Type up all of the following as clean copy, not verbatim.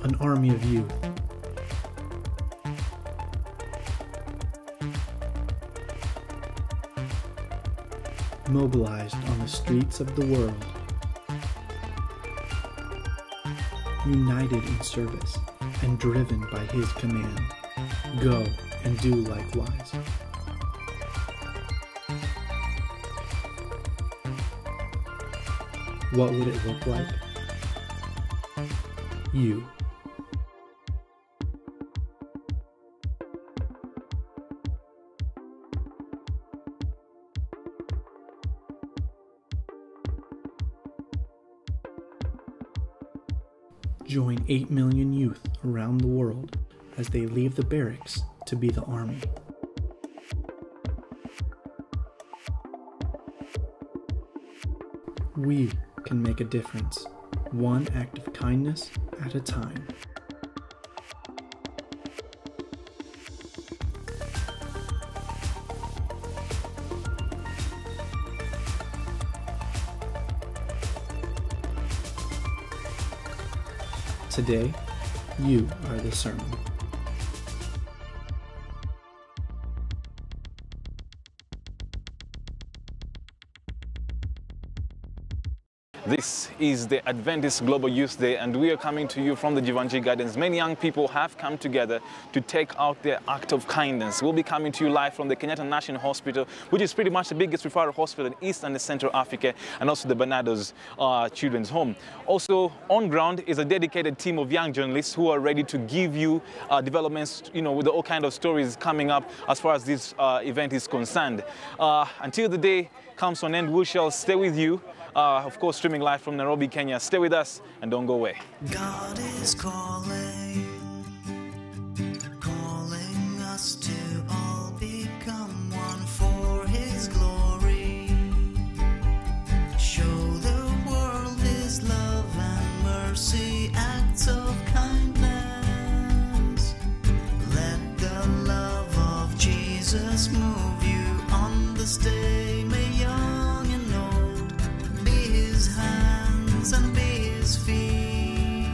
an army of youth. Mobilized on the streets of the world. United in service and driven by his command. Go and do likewise. What would it look like? You. Join 8 million youth around the world as they leave the barracks to be the army. We can make a difference, one act of kindness at a time. Today, you are the sermon. This is the Adventist Global Youth Day, and we are coming to you from the Jivanji Gardens. Many young people have come together to take out their act of kindness. We'll be coming to you live from the Kenyatta National Hospital, which is pretty much the biggest referral hospital in East and Central Africa, and also the Barnardo's Children's Home. Also on ground is a dedicated team of young journalists who are ready to give you developments, with all kinds of stories coming up as far as this event is concerned. Until the day comes to an end, we shall stay with you. Of course, streaming live from Nairobi, Kenya. Stay with us and don't go away. God is calling us to all become one for His glory. Show the world His love and mercy, acts of kindness. Let the love of Jesus move you on this day. May young and old be His hands and be His feet.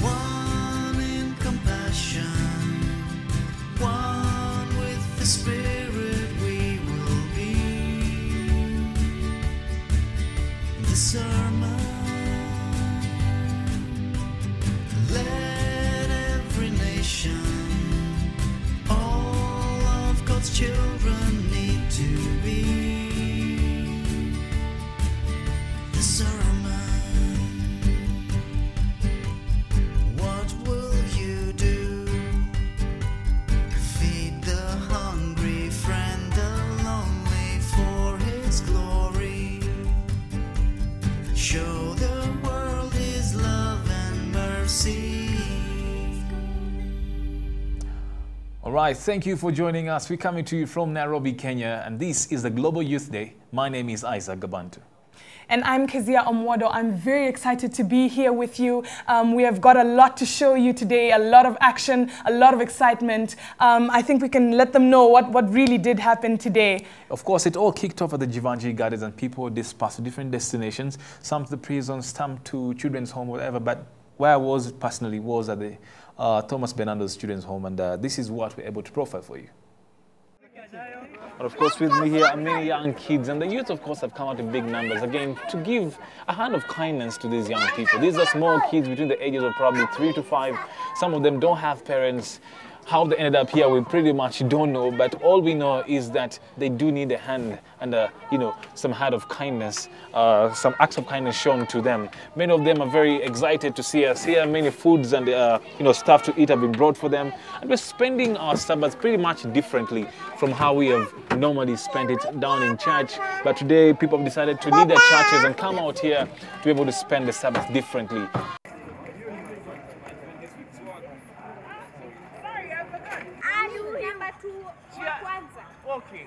One in compassion, one with the Spirit we will be. The sermon, let every nation, all of God's children need to be. The sermon, what will you do? Feed the hungry, friend the lonely for His glory. Show the world His love and mercy. All right, thank you for joining us. We're coming to you from Nairobi, Kenya, and this is the Global Youth Day. My name is Isaac Gabantu. And I'm Kezia Omwodo. I'm very excited to be here with you. We have got a lot to show you today, a lot of action, a lot of excitement. I think we can let them know what really did happen today. Of course, it all kicked off at the Jivanji Gardens and people dispersed to different destinations, some to the prisons, some to children's home, whatever. But where I was personally was at the Thomas Barnardo's Children's Home, and this is what we're able to profile for you. But of course, with me here are many young kids, and the youth, of course, have come out in big numbers, again, to give a hand of kindness to these young people. These are small kids between the ages of probably 3 to 5. Some of them don't have parents. How they ended up here, we pretty much don't know, but all we know is that they do need a hand and, some hand of kindness, some acts of kindness shown to them. Many of them are very excited to see us here. Many foods and, stuff to eat have been brought for them. And we're spending our Sabbath pretty much differently from how we have normally spent it down in church. But today, people have decided to leave their churches and come out here to be able to spend the Sabbath differently. Okay.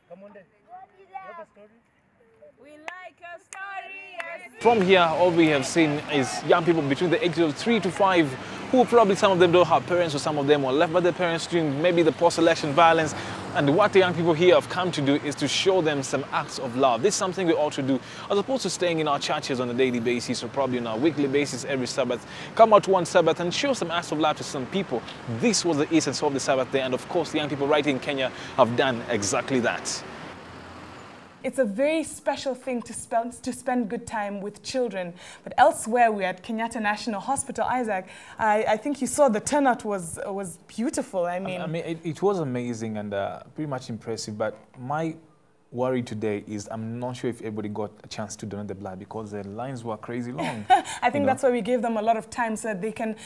Come on, there. What a story. We like a story, yes. From here, all we have seen is young people between the ages of 3 to 5 who probably some of them don't have parents, or some of them were left by their parents during maybe the post-election violence. And what the young people here have come to do is to show them some acts of love. This is something we ought to do, as opposed to staying in our churches on a daily basis or probably on a weekly basis every Sabbath. Come out one Sabbath and show some acts of love to some people. This was the essence of the Sabbath day, and of course the young people right in Kenya have done exactly that. It's a very special thing to spend good time with children. But elsewhere, we're at Kenyatta National Hospital. Isaac, I think you saw the turnout was beautiful. I mean, it was amazing and pretty much impressive. But my worry today is I'm not sure if everybody got a chance to donate the blood, because the lines were crazy long. I think that's why we gave them a lot of time so that they can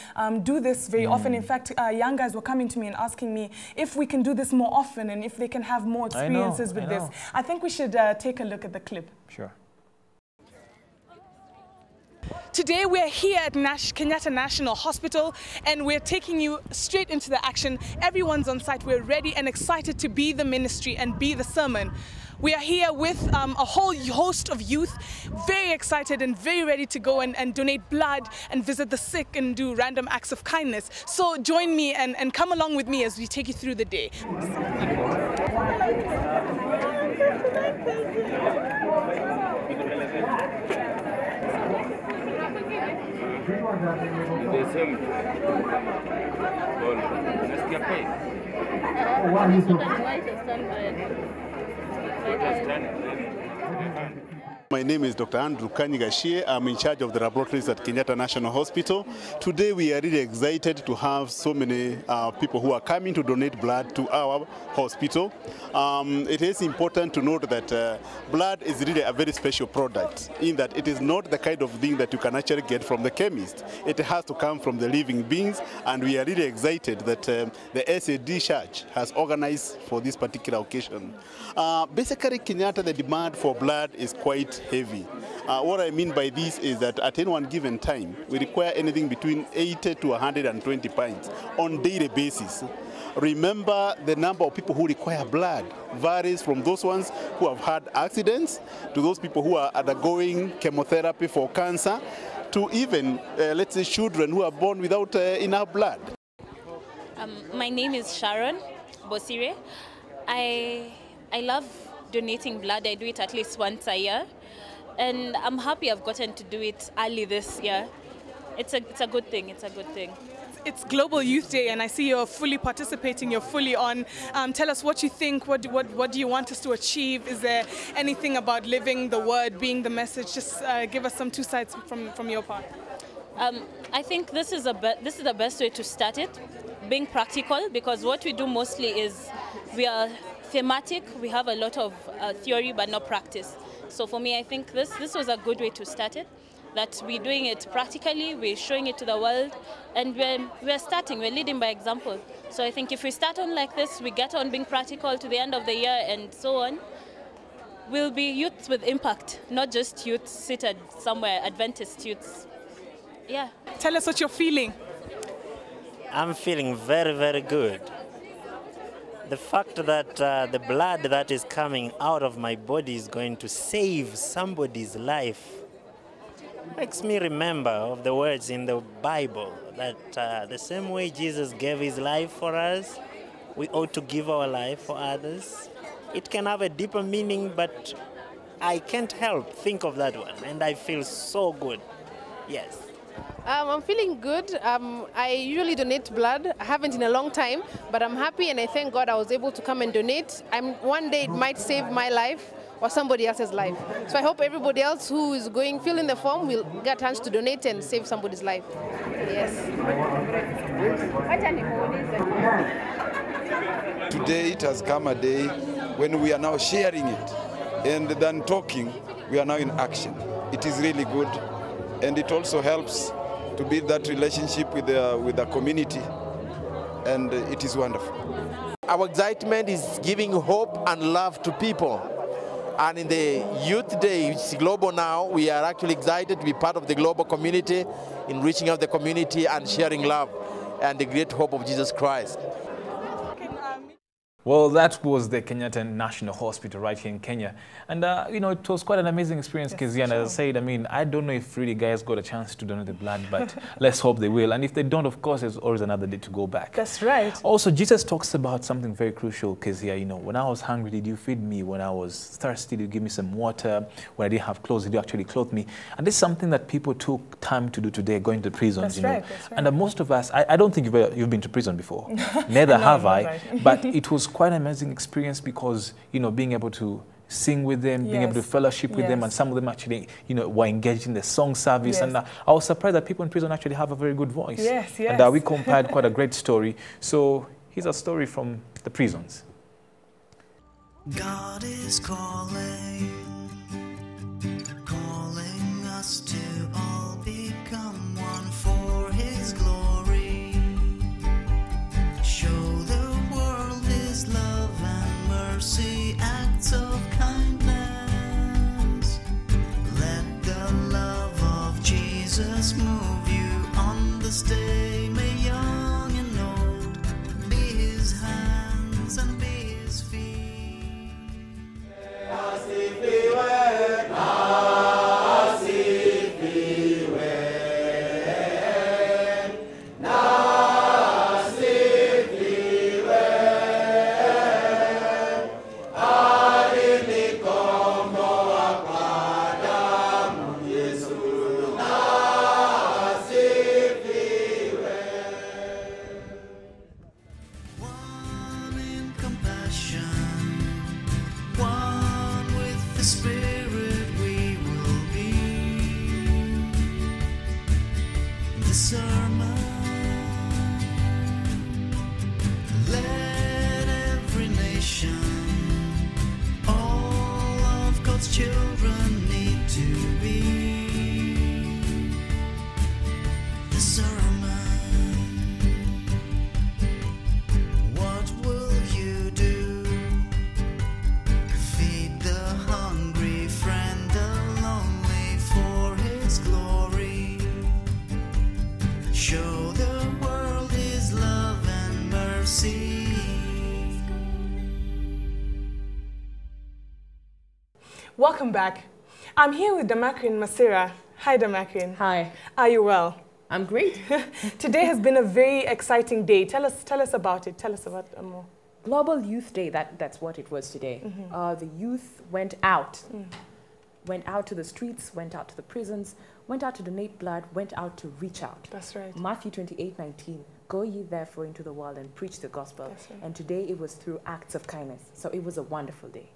do this very often. In fact, young guys were coming to me and asking me if we can do this more often and if they can have more experiences with this. I think we should take a look at the clip. Sure. Today we're here at Kenyatta National Hospital and we're taking you straight into the action. Everyone's on site. We're ready and excited to be the ministry and be the sermon. We are here with a whole host of youth, very excited and very ready to go and donate blood and visit the sick and do random acts of kindness. So join me and come along with me as we take you through the day. My name is Dr. Andrew Kanyigashie. I'm in charge of the laboratories at Kenyatta National Hospital. Today we are really excited to have so many people who are coming to donate blood to our hospital. It is important to note that blood is really a very special product, in that it is not the kind of thing that you can actually get from the chemist. It has to come from the living beings, and we are really excited that the SAD Church has organized for this particular occasion. Basically, Kenyatta, the demand for blood is quite heavy. What I mean by this is that at any one given time, we require anything between 80 to 120 pints on daily basis. Remember, the number of people who require blood varies from those ones who have had accidents, to those people who are undergoing chemotherapy for cancer, to even, let's say, children who are born without enough blood. My name is Sharon Bosire. I love donating blood. I do it at least once a year. And I'm happy I've gotten to do it early this year. It's a good thing. It's a good thing. It's Global Youth Day, and I see you're fully participating. You're fully on. Tell us what you think. What do you want us to achieve? Is there anything about living the word, being the message? Just give us some two sides from your part. I think this is the best way to start it, being practical, because what we do mostly is we are thematic. We have a lot of theory but no practice. So for me, I think this was a good way to start it, that we're doing it practically, we're showing it to the world, and we're leading by example. So I think if we start on like this, we get on being practical to the end of the year and so on, we'll be youths with impact, not just youths seated somewhere, Adventist youths. Yeah. Tell us what you're feeling. I'm feeling very, very good. The fact that the blood that is coming out of my body is going to save somebody's life makes me remember of the words in the Bible that the same way Jesus gave his life for us, we ought to give our life for others. It can have a deeper meaning, but I can't help think of that one, and I feel so good. Yes. I'm feeling good. I usually donate blood. I haven't in a long time, but I'm happy and I thank God I was able to come and donate. One day it might save my life or somebody else's life. So I hope everybody else who is filling the form will get a chance to donate and save somebody's life. Yes. Today it has come a day when we are now sharing it, and then talking, we are now in action. It is really good, and it also helps to build that relationship with the community, and it is wonderful. Our excitement is giving hope and love to people. And in the Youth Day, which is global now, we are actually excited to be part of the global community in reaching out the community and sharing love and the great hope of Jesus Christ. Well, that was the Kenyatta National Hospital right here in Kenya. And, you know, it was quite an amazing experience, Kezia. And as I said, I mean, I don't know if really guys got a chance to donate the blood, but let's hope they will. And if they don't, of course, there's always another day to go back. That's right. Also, Jesus talks about something very crucial, Kezia. You know, when I was hungry, did you feed me? When I was thirsty, did you give me some water? When I didn't have clothes, did you actually clothe me? And this is something that people took time to do today, going to prisons, you know. That's right. And most of us, I don't think you've been to prison before. Neither have I. Right. But it was quite an amazing experience because, you know, being able to sing with them, being able to fellowship with them, and some of them actually, you know, were engaged in the song service. And I was surprised that people in prison actually have a very good voice. And we compared quite a great story. So here's a story from the prisons. God is calling us to all become one for His glory. Show the world His love and mercy, acts of kindness. Let the love of Jesus move you on the stage. May young and old be His hands and be His feet. Children need to be the sermon. What will you do? Feed the hungry, friend the lonely for His glory. Show the world His love and mercy. Welcome back. I'm here with Damakrin Masira. Hi, Damakrin. Hi. Are you well? I'm great. Today has been a very exciting day. Tell us about it. Tell us about more. Global Youth Day, that's what it was today. The youth went out. Went out to the streets, went out to the prisons, went out to donate blood, went out to reach out. That's right. Matthew 28:19. Go ye therefore into the world and preach the gospel. That's right. And today it was through acts of kindness. So it was a wonderful day.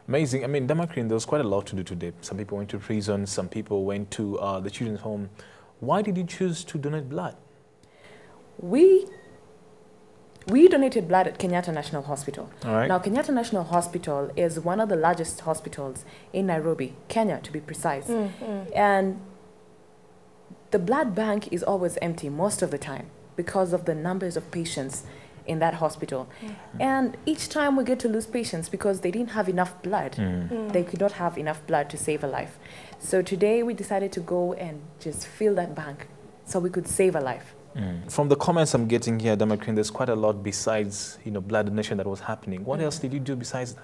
Amazing. I mean, Damakrin, there was quite a lot to do today. Some people went to prison, some people went to the children's home. Why did you choose to donate blood? We donated blood at Kenyatta National Hospital. All right. Now, Kenyatta National Hospital is one of the largest hospitals in Nairobi, Kenya, to be precise. And the blood bank is always empty most of the time because of the numbers of patients in that hospital. And each time we get to lose patients because they didn't have enough blood. They could not have enough blood to save a life. So today we decided to go and just fill that bank so we could save a life. From the comments I'm getting here, Damakrin, there's quite a lot besides, you know, blood donation that was happening. What else did you do besides that?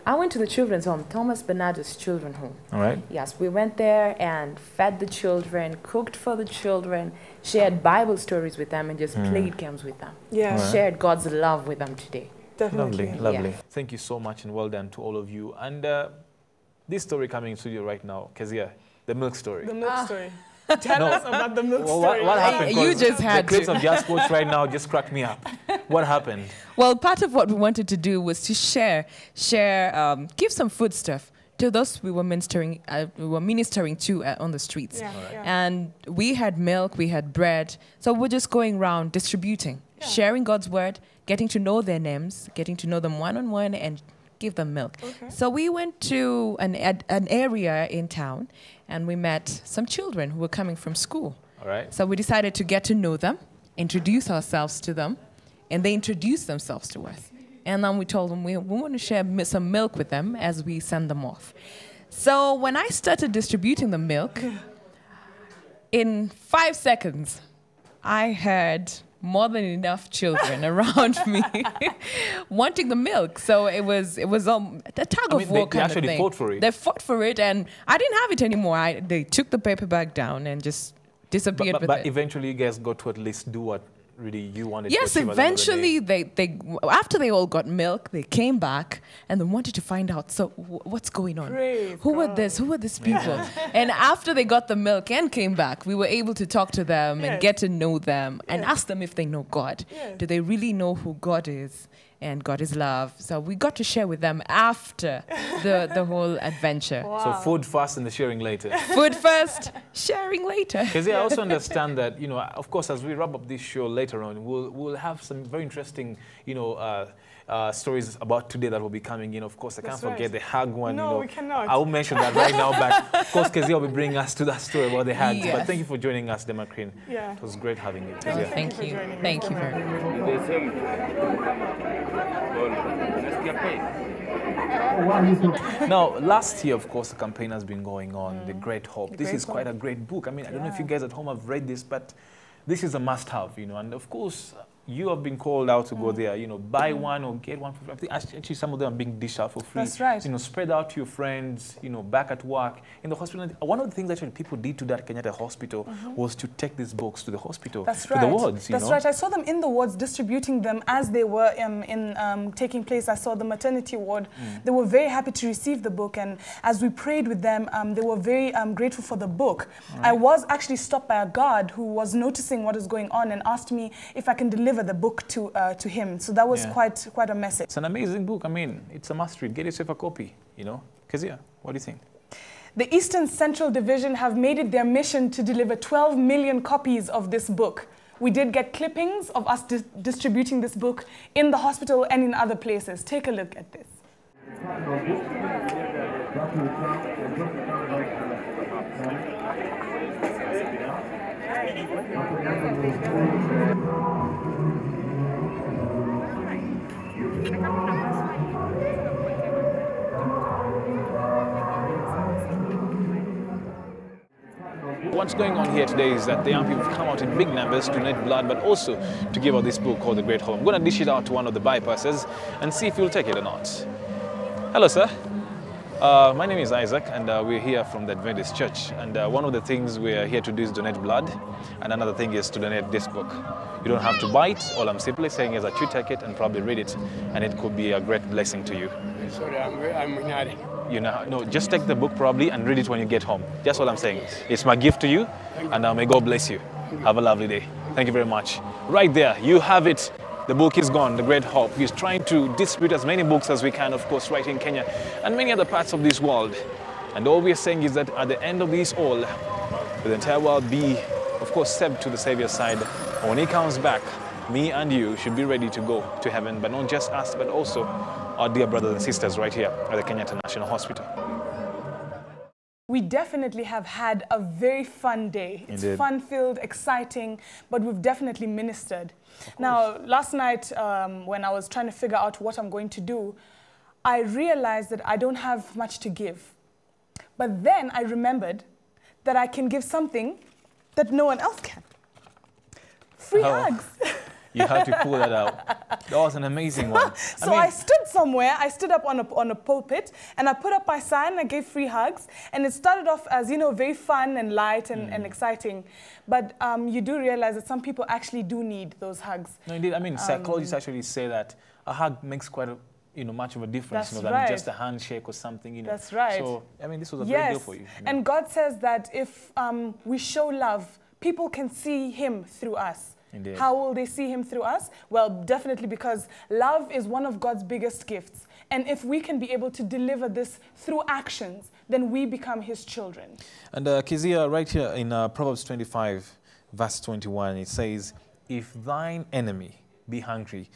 I went to the children's home, Thomas Bernardo's children's home. All right. Yes, we went there and fed the children, cooked for the children, shared Bible stories with them, and just played games with them. Yeah. Right. Shared God's love with them today. Definitely. Lovely. Yeah. Thank you so much and well done to all of you. And this story coming in studio right now, Kezia, the milk story. The milk story. Tell us about the milk story. What happened? You just had the clips to. of Jazz Sports right now just cracked me up. What happened? Well, part of what we wanted to do was to share, give some food stuff to those we were ministering to on the streets. Yeah. And we had milk, we had bread. So we're just going around distributing, sharing God's word, getting to know their names, getting to know them one-on-one, and give them milk. Okay. So we went to an area in town, and we met some children who were coming from school. All right. So we decided to get to know them, introduce ourselves to them, and they introduced themselves to us. And then we told them we want to share some milk with them as we send them off. So when I started distributing the milk, in 5 seconds, I heard more than enough children around me wanting the milk. So it was a tug of war kind of thing. They actually fought for it. They fought for it, and I didn't have it anymore. They took the paper bag down and just disappeared with it. But eventually you guys got to at least do what really you wanted yes, to achieve. Eventually they after they all got milk, they came back and they wanted to find out, so what's going on? Who were these people? And after they got the milk and came back, we were able to talk to them and get to know them and ask them if they know God. Do they really know who God is? And God is love. So we got to share with them after the whole adventure. Wow. So food first and the sharing later. Food first, sharing later. Because I also understand that, you know, of course, as we wrap up this show later on, we'll have some very interesting, you know, stories about today that will be coming in. Of course, I can't forget the hug one. No, you know. we cannot. I will mention that right now, but of course, Kezia will be bringing us to that story about the hugs. Yes. But thank you for joining us, Demarcrine. Yeah. It was great having you. Thank you. Thank you very much. Now, last year, of course, the campaign has been going on, The Great Hope. This is quite a great book. I mean, I don't know if you guys at home have read this, but this is a must-have, you know. And of course, you have been called out to go there, you know, buy one or get one for free. I think actually some of them are being dished out for free. That's right. You know, spread out to your friends, you know, back at work, in the hospital. One of the things actually people did to that Kenyatta hospital was to take these books to the hospital, to the wards, you know. That's right. I saw them in the wards distributing them as they were taking place. I saw the maternity ward. They were very happy to receive the book, and as we prayed with them, they were very grateful for the book. I was actually stopped by a guard who was noticing what is going on and asked me if I can deliver the book to him. So that was quite a message. It's an amazing book. I mean, it's a must read. Get yourself a copy, you know. Kezia, what do you think? The Eastern Central Division have made it their mission to deliver 12 million copies of this book. We did get clippings of us distributing this book in the hospital and in other places. Take a look at this. What's going on here today is that the young people have come out in big numbers to donate blood, but also to give out this book called The Great Hope. I'm going to dish it out to one of the bypassers and see if he'll take it or not. Hello, sir. My name is Isaac, and we're here from the Adventist Church. And one of the things we're here to do is donate blood, and another thing is to donate this book. You don't have to buy it. All I'm simply saying is that you take it and probably read it, and it could be a great blessing to you. Sorry, I'm Minari. You know, no, just take the book probably and read it when you get home. That's all I'm saying. It's my gift to you, and may God bless you. Have a lovely day. Thank you very much. Right there, you have it. The book is gone, The Great Hope. He's trying to distribute as many books as we can, of course, right in Kenya and many other parts of this world. And all we're saying is that at the end of this all, will the entire world be, of course, saved to the Savior's side. And when he comes back, me and you should be ready to go to heaven, but not just us, but also our dear brothers and sisters right here at the Kenyatta National Hospital. We definitely have had a very fun day. It's fun-filled, exciting, but we've definitely ministered. Now, last night, when I was trying to figure out what I'm going to do, I realized that I don't have much to give. But then I remembered that I can give something that no one else can. Free hugs. You had to pull that out. That was an amazing one. So I stood somewhere, I stood up on a pulpit, and I put up my sign, I gave free hugs, and it started off as, you know, very fun and light and exciting. But you do realize that some people actually do need those hugs. No, indeed. I mean, psychologists actually say that a hug makes quite a, much of a difference, than just a handshake or something, you know. That's right. So, I mean, this was a big deal for you. And God says that if we show love, people can see him through us. Indeed. How will they see him through us? Well, definitely because love is one of God's biggest gifts. And if we can be able to deliver this through actions, then we become his children. And Kezia, right here in Proverbs 25, verse 21, it says, if thine enemy be hungry,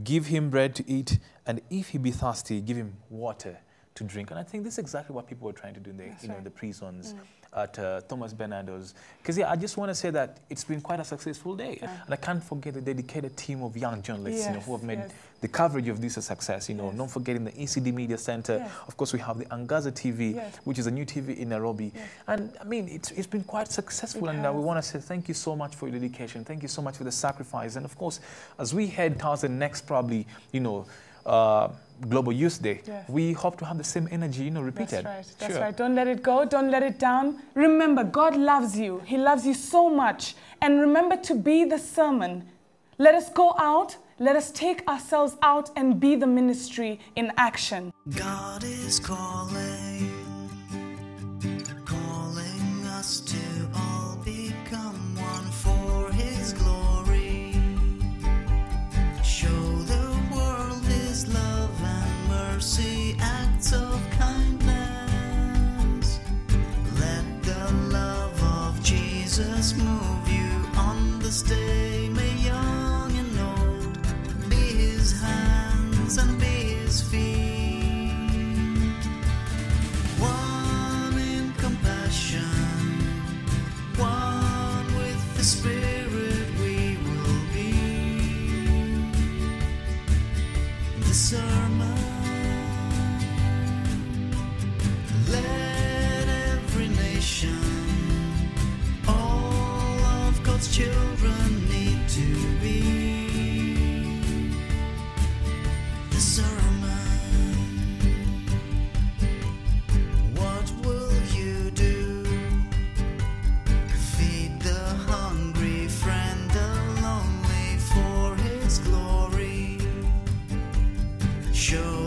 give him bread to eat, and if he be thirsty, give him water to drink. And I think this is exactly what people are trying to do in the, in the prisons at Thomas Bernardo's. Because I just want to say that it's been quite a successful day. And I can't forget the dedicated team of young journalists who have made the coverage of this a success. Not forgetting the ECD Media Center. Of course, we have the Angaza TV, which is a new TV in Nairobi. And I mean, it's been quite successful. And we want to say thank you so much for your dedication. Thank you so much for the sacrifice. And of course, as we head towards the next probably, Global Youth Day, we hope to have the same energy, repeated. That's right. That's right. Don't let it go. Don't let it down. Remember, God loves you. He loves you so much. And remember to be the sermon. Let us go out. Let us take ourselves out and be the ministry in action. God is calling us to all become one for His glory. Show the world His love and mercy, acts of kindness. Let the love of Jesus move you on this day. May young and old be His hands and be His feet. One in compassion, one with the Spirit we will be. The sermon, let every nation, all of God's children need to be. The sermon, what will you do? Feed the hungry, friend the lonely for His glory. Show